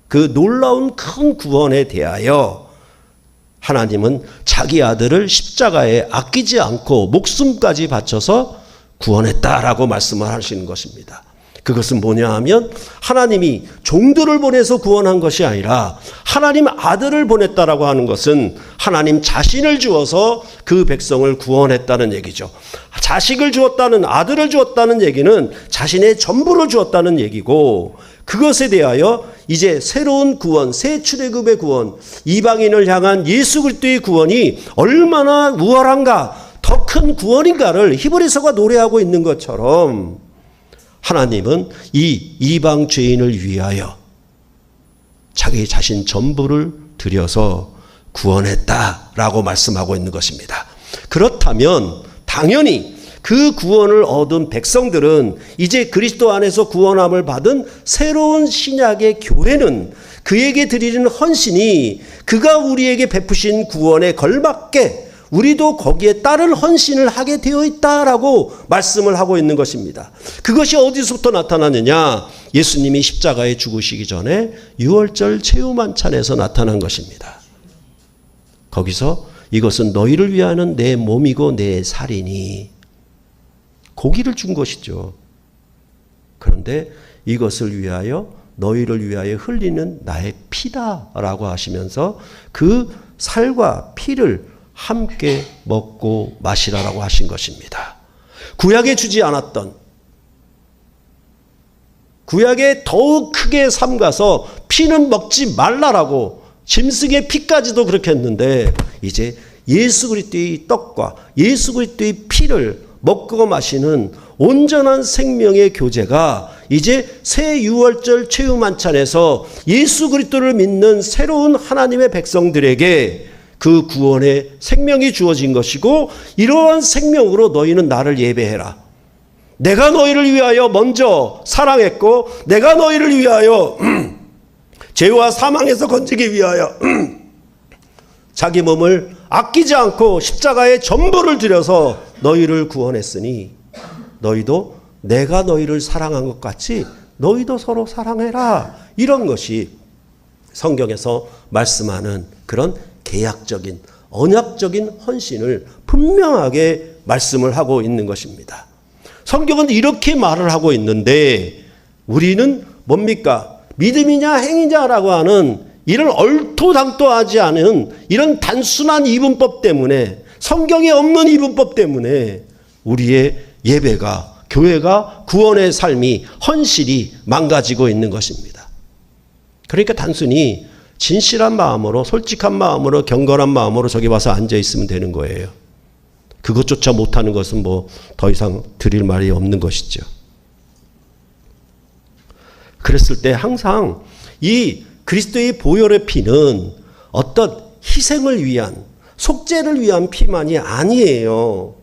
그 놀라운 큰 구원에 대하여 하나님은 자기 아들을 십자가에 아끼지 않고 목숨까지 바쳐서 구원했다라고 말씀을 하시는 것입니다. 그것은 뭐냐 하면 하나님이 종들을 보내서 구원한 것이 아니라 하나님 아들을 보냈다라고 하는 것은 하나님 자신을 주어서 그 백성을 구원했다는 얘기죠. 자식을 주었다는, 아들을 주었다는 얘기는 자신의 전부를 주었다는 얘기고, 그것에 대하여 이제 새로운 구원, 새 출애굽의 구원, 이방인을 향한 예수 그리스도의 구원이 얼마나 우월한가, 더 큰 구원인가를 히브리서가 노래하고 있는 것처럼 하나님은 이 이방 죄인을 위하여 자기 자신 전부를 들여서 구원했다라고 말씀하고 있는 것입니다. 그렇다면 당연히 그 구원을 얻은 백성들은 이제 그리스도 안에서 구원함을 받은 새로운 신약의 교회는 그에게 드리는 헌신이 그가 우리에게 베푸신 구원에 걸맞게 우리도 거기에 따른 헌신을 하게 되어 있다라고 말씀을 하고 있는 것입니다. 그것이 어디서부터 나타나느냐? 예수님이 십자가에 죽으시기 전에 유월절 체유만찬에서 나타난 것입니다. 거기서 이것은 너희를 위하는 내 몸이고 내 살이니, 고기를 준 것이죠. 그런데 이것을 위하여, 너희를 위하여 흘리는 나의 피다라고 하시면서 그 살과 피를 함께 먹고 마시라라고 하신 것입니다. 구약에 주지 않았던, 구약에 더욱 크게 삼가서 피는 먹지 말라라고, 짐승의 피까지도 그렇게 했는데 이제 예수 그리스도의 떡과 예수 그리스도의 피를 먹고 마시는 온전한 생명의 교제가 이제 새 유월절 체유만찬에서 예수 그리스도를 믿는 새로운 하나님의 백성들에게 그 구원의 생명이 주어진 것이고, 이러한 생명으로 너희는 나를 예배해라. 내가 너희를 위하여 먼저 사랑했고, 내가 너희를 위하여 죄와 사망에서 건지기 위하여 자기 몸을 아끼지 않고 십자가에 전부를 들여서 너희를 구원했으니 너희도 내가 너희를 사랑한 것 같이 너희도 서로 사랑해라. 이런 것이 성경에서 말씀하는 그런 계약적인, 언약적인 헌신을 분명하게 말씀을 하고 있는 것입니다. 성경은 이렇게 말을 하고 있는데 우리는 뭡니까? 믿음이냐 행위냐라고 하는 이런 얼토당토하지 않은 이런 단순한 이분법 때문에, 성경에 없는 이분법 때문에 우리의 예배가, 교회가, 구원의 삶이, 헌신이 망가지고 있는 것입니다. 그러니까 단순히 진실한 마음으로, 솔직한 마음으로, 경건한 마음으로 저기 와서 앉아 있으면 되는 거예요. 그것조차 못하는 것은 뭐 더 이상 드릴 말이 없는 것이죠. 그랬을 때 항상 이 그리스도의 보혈의 피는 어떤 희생을 위한, 속죄를 위한 피만이 아니에요.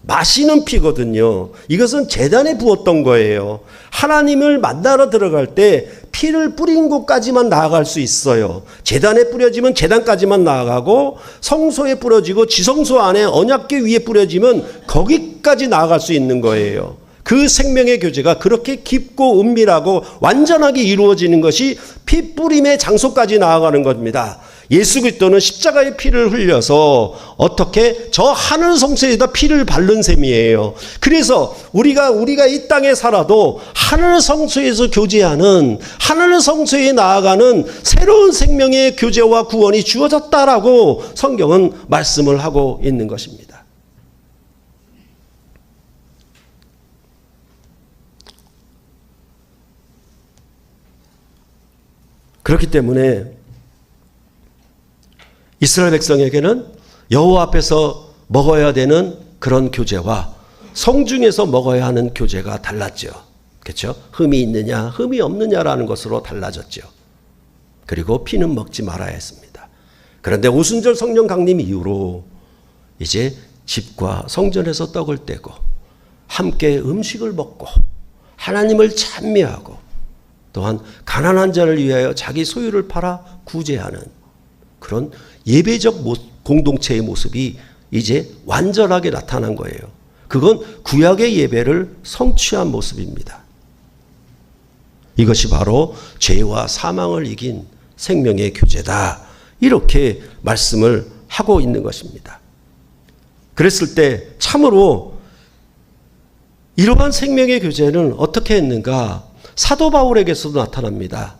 마시는 피거든요. 이것은 제단에 부었던 거예요. 하나님을 만나러 들어갈 때 피를 뿌린 곳까지만 나아갈 수 있어요. 제단에 뿌려지면 제단까지만 나아가고, 성소에 뿌려지고 지성소 안에 언약궤 위에 뿌려지면 거기까지 나아갈 수 있는 거예요. 그 생명의 교제가 그렇게 깊고 은밀하고 완전하게 이루어지는 것이 피 뿌림의 장소까지 나아가는 겁니다. 예수 그리스도는 십자가의 피를 흘려서 어떻게 저 하늘 성소에다 피를 바른 셈이에요. 그래서 우리가 이 땅에 살아도 하늘 성소에서 교제하는, 하늘 성소에 나아가는 새로운 생명의 교제와 구원이 주어졌다라고 성경은 말씀을 하고 있는 것입니다. 그렇기 때문에 이스라엘 백성에게는 여호와 앞에서 먹어야 되는 그런 교제와 성중에서 먹어야 하는 교제가 달랐죠. 그렇죠? 흠이 있느냐 흠이 없느냐라는 것으로 달라졌죠. 그리고 피는 먹지 말아야 했습니다. 그런데 오순절 성령 강림 이후로 이제 집과 성전에서 떡을 떼고 함께 음식을 먹고 하나님을 찬미하고 또한 가난한 자를 위하여 자기 소유를 팔아 구제하는 그런 예배적 공동체의 모습이 이제 완전하게 나타난 거예요. 그건 구약의 예배를 성취한 모습입니다. 이것이 바로 죄와 사망을 이긴 생명의 교제다. 이렇게 말씀을 하고 있는 것입니다. 그랬을 때 참으로 이러한 생명의 교제는 어떻게 했는가? 사도 바울에게서도 나타납니다.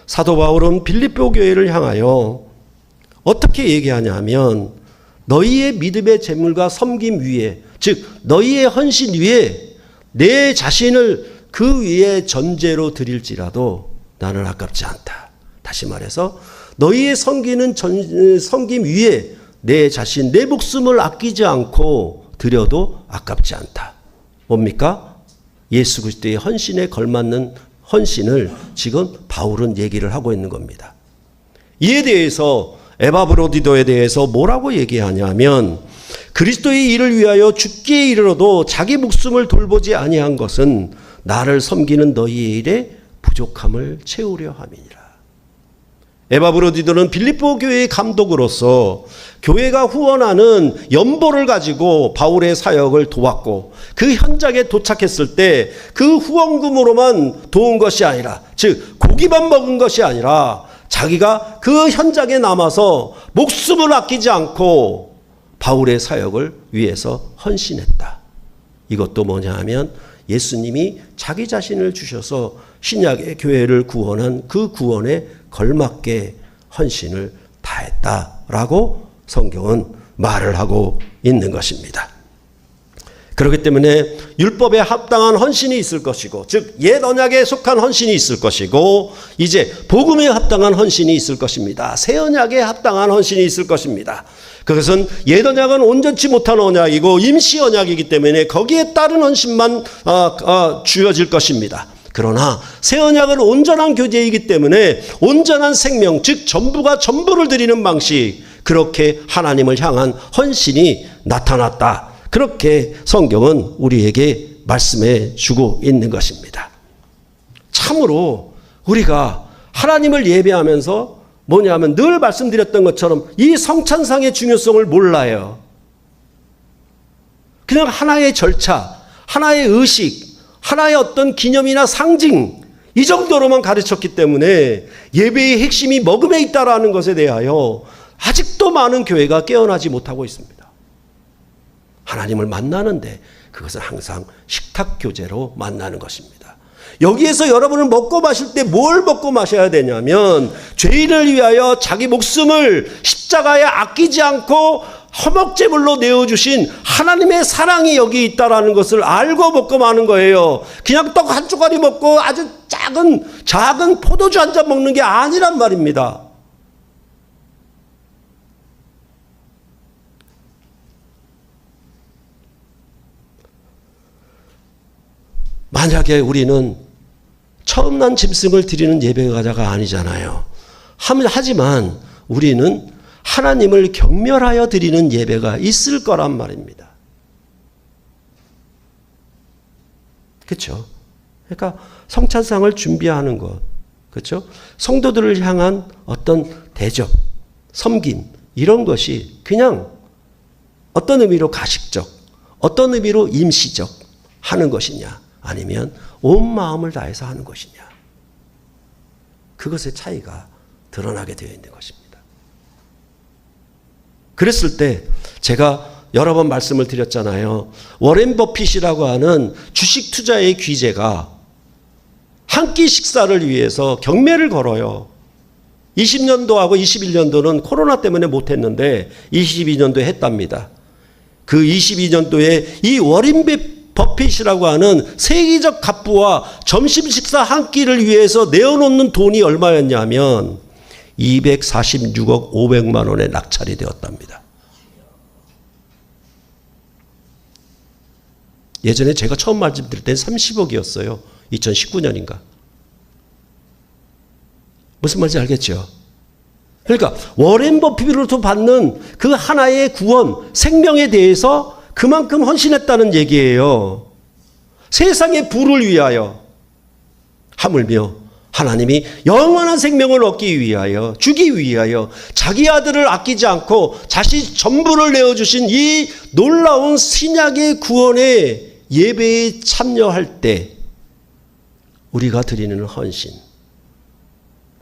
사도 바울은 빌립보 교회를 향하여 어떻게 얘기하냐 하면 너희의 믿음의 재물과 섬김 위에, 즉 너희의 헌신 위에 내 자신을 그 위에 전제로 드릴지라도 나는 아깝지 않다. 다시 말해서 너희의 섬김 위에 내 자신, 내 목숨을 아끼지 않고 드려도 아깝지 않다. 뭡니까? 예수 그리스도의 헌신에 걸맞는 헌신을 지금 바울은 얘기를 하고 있는 겁니다. 이에 대해서 에바브로디도에 대해서 뭐라고 얘기하냐면 그리스도의 일을 위하여 죽기에 이르러도 자기 목숨을 돌보지 아니한 것은 나를 섬기는 너희의 일에 부족함을 채우려 함이니라. 에바브로디도는 빌립보 교회의 감독으로서 교회가 후원하는 연보를 가지고 바울의 사역을 도왔고 그 현장에 도착했을 때 그 후원금으로만 도운 것이 아니라, 즉 고기만 먹은 것이 아니라 자기가 그 현장에 남아서 목숨을 아끼지 않고 바울의 사역을 위해서 헌신했다. 이것도 뭐냐 하면 예수님이 자기 자신을 주셔서 신약의 교회를 구원한 그 구원에 걸맞게 헌신을 다했다라고 성경은 말을 하고 있는 것입니다. 그렇기 때문에 율법에 합당한 헌신이 있을 것이고, 즉 옛 언약에 속한 헌신이 있을 것이고, 이제 복음에 합당한 헌신이 있을 것입니다. 새 언약에 합당한 헌신이 있을 것입니다. 그것은 옛 언약은 온전치 못한 언약이고 임시 언약이기 때문에 거기에 따른 헌신만 주어질 것입니다. 그러나 새 언약은 온전한 교제이기 때문에 온전한 생명, 즉 전부가 전부를 드리는 방식, 그렇게 하나님을 향한 헌신이 나타났다. 그렇게 성경은 우리에게 말씀해 주고 있는 것입니다. 참으로 우리가 하나님을 예배하면서 뭐냐면 늘 말씀드렸던 것처럼 이 성찬상의 중요성을 몰라요. 그냥 하나의 절차, 하나의 의식, 하나의 어떤 기념이나 상징, 이 정도로만 가르쳤기 때문에 예배의 핵심이 먹음에 있다라는 것에 대하여 아직도 많은 교회가 깨어나지 못하고 있습니다. 하나님을 만나는데 그것은 항상 식탁 교제로 만나는 것입니다. 여기에서 여러분은 먹고 마실 때 뭘 먹고 마셔야 되냐면 죄인을 위하여 자기 목숨을 십자가에 아끼지 않고 허목제물로 내어주신 하나님의 사랑이 여기 있다라는 것을 알고 먹고 마는 거예요. 그냥 떡 한 조각이 먹고 아주 작은 포도주 한 잔 먹는 게 아니란 말입니다. 만약에 우리는 처음 난 짐승을 드리는 예배가자가 아니잖아요. 하지만 우리는 하나님을 경멸하여 드리는 예배가 있을 거란 말입니다. 그렇죠? 그러니까 성찬상을 준비하는 것, 그렇죠? 성도들을 향한 어떤 대접, 섬김, 이런 것이 그냥 어떤 의미로 가식적, 어떤 의미로 임시적 하는 것이냐, 아니면 온 마음을 다해서 하는 것이냐, 그것의 차이가 드러나게 되어 있는 것입니다. 그랬을 때 제가 여러 번 말씀을 드렸잖아요. 워렌 버핏이라고 하는 주식 투자의 귀재가 한 끼 식사를 위해서 경매를 걸어요. 20년도하고 21년도는 코로나 때문에 못했는데 22년도에 했답니다. 그 22년도에 이 워렌 버핏이라고 하는 세계적 갑부와 점심 식사 한 끼를 위해서 내어놓는 돈이 얼마였냐면 246억 500만 원에 낙찰이 되었답니다. 예전에 제가 처음 말씀드릴 때 30억이었어요. 2019년인가. 무슨 말인지 알겠죠? 그러니까 워렌 버핏으로부터 받는 그 하나의 구원, 생명에 대해서 그만큼 헌신했다는 얘기예요. 세상의 부를 위하여, 하물며 하나님이 영원한 생명을 얻기 위하여, 주기 위하여 자기 아들을 아끼지 않고 자신 전부를 내어주신 이 놀라운 신약의 구원의 예배에 참여할 때 우리가 드리는 헌신,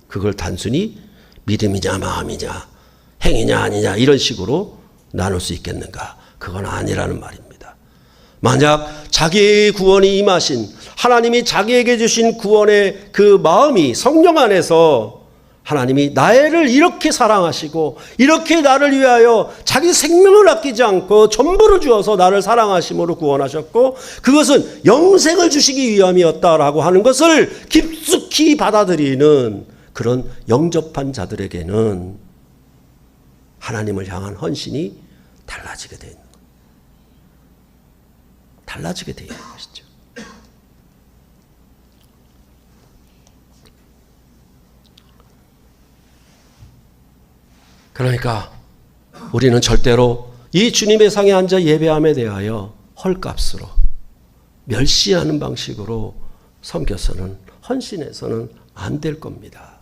그걸 단순히 믿음이냐 마음이냐 행위냐 아니냐 이런 식으로 나눌 수 있겠는가? 그건 아니라는 말입니다. 만약 자기의 구원이 임하신 하나님이 자기에게 주신 구원의 그 마음이 성령 안에서 하나님이 나를 이렇게 사랑하시고 이렇게 나를 위하여 자기 생명을 아끼지 않고 전부를 주어서 나를 사랑하심으로 구원하셨고 그것은 영생을 주시기 위함이었다라고 하는 것을 깊숙이 받아들이는 그런 영접한 자들에게는 하나님을 향한 헌신이 달라지게 되는 거예요. 달라지게 되는 것이죠. 그러니까 우리는 절대로 이 주님의 상에 앉아 예배함에 대하여 헐값으로 멸시하는 방식으로 섬겨서는 헌신해서는 안 될 겁니다.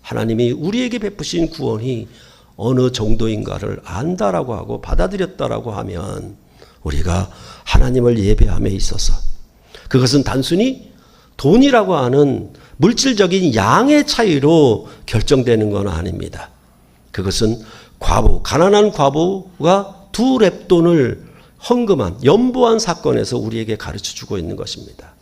하나님이 우리에게 베푸신 구원이 어느 정도인가를 안다라고 하고 받아들였다라고 하면 우리가 하나님을 예배함에 있어서 그것은 단순히 돈이라고 하는 물질적인 양의 차이로 결정되는 건 아닙니다. 그것은 과부, 가난한 과부가 2렙돈을 헌금한, 연보한 사건에서 우리에게 가르쳐주고 있는 것입니다.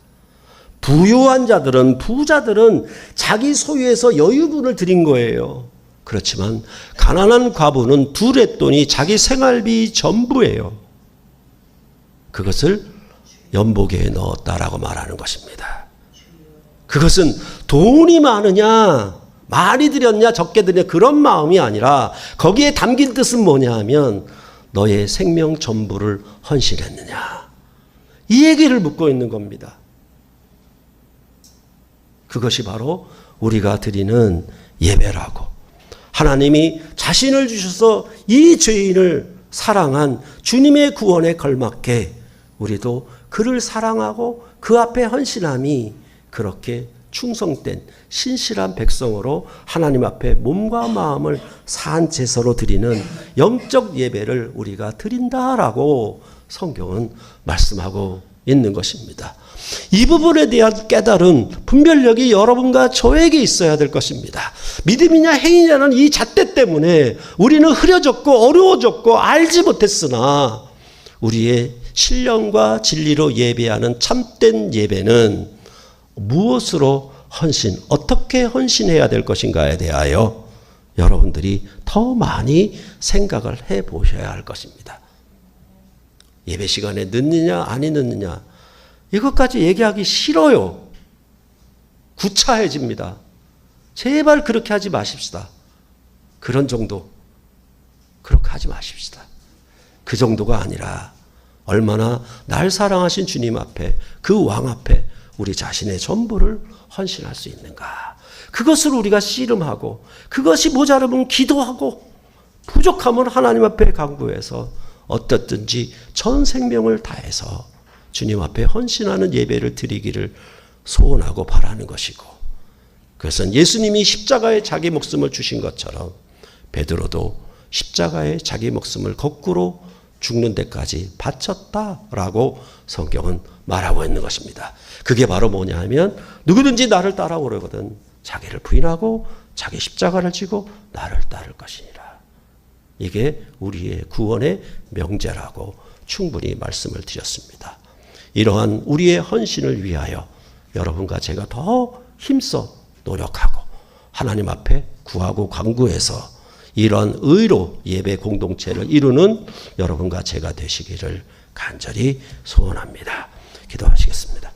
부유한 자들은, 부자들은 자기 소유에서 여유분을 드린 거예요. 그렇지만 가난한 과부는 2렙돈이 자기 생활비 전부예요. 그것을 연복에 넣었다라고 말하는 것입니다. 그것은 돈이 많으냐, 많이 드렸냐, 적게 드렸냐 그런 마음이 아니라 거기에 담긴 뜻은 뭐냐 하면 너의 생명 전부를 헌신했느냐. 이 얘기를 묻고 있는 겁니다. 그것이 바로 우리가 드리는 예배라고. 하나님이 자신을 주셔서 이 죄인을 사랑한 주님의 구원에 걸맞게 우리도 그를 사랑하고 그 앞에 헌신함이 그렇게 충성된 신실한 백성으로 하나님 앞에 몸과 마음을 산 제사로 드리는 영적 예배를 우리가 드린다라고 성경은 말씀하고 있는 것입니다. 이 부분에 대한 깨달은 분별력이 여러분과 저에게 있어야 될 것입니다. 믿음이냐 행위냐는 이 잣대 때문에 우리는 흐려졌고 어려워졌고 알지 못했으나 우리의 신령과 진리로 예배하는 참된 예배는 무엇으로 헌신, 어떻게 헌신해야 될 것인가에 대하여 여러분들이 더 많이 생각을 해 보셔야 할 것입니다. 예배 시간에 늦느냐 아니 늦느냐 이것까지 얘기하기 싫어요. 구차해집니다. 제발 그렇게 하지 마십시다. 그런 정도 그렇게 하지 마십시다. 그 정도가 아니라 얼마나 날 사랑하신 주님 앞에 그 왕 앞에 우리 자신의 전부를 헌신할 수 있는가. 그것을 우리가 씨름하고 그것이 모자르면 기도하고 부족하면 하나님 앞에 간구해서 어떻든지 전 생명을 다해서 주님 앞에 헌신하는 예배를 드리기를 소원하고 바라는 것이고 그것은 예수님이 십자가에 자기 목숨을 주신 것처럼 베드로도 십자가에 자기 목숨을 거꾸로 죽는 데까지 바쳤다라고 성경은 말하고 있는 것입니다. 그게 바로 뭐냐 하면 누구든지 나를 따라오려거든 자기를 부인하고 자기 십자가를 지고 나를 따를 것이니라. 이게 우리의 구원의 명제라고 충분히 말씀을 드렸습니다. 이러한 우리의 헌신을 위하여 여러분과 제가 더 힘써 노력하고 하나님 앞에 구하고 간구해서 이러한 의로 예배 공동체를 이루는 여러분과 제가 되시기를 간절히 소원합니다. 기도하시겠습니다.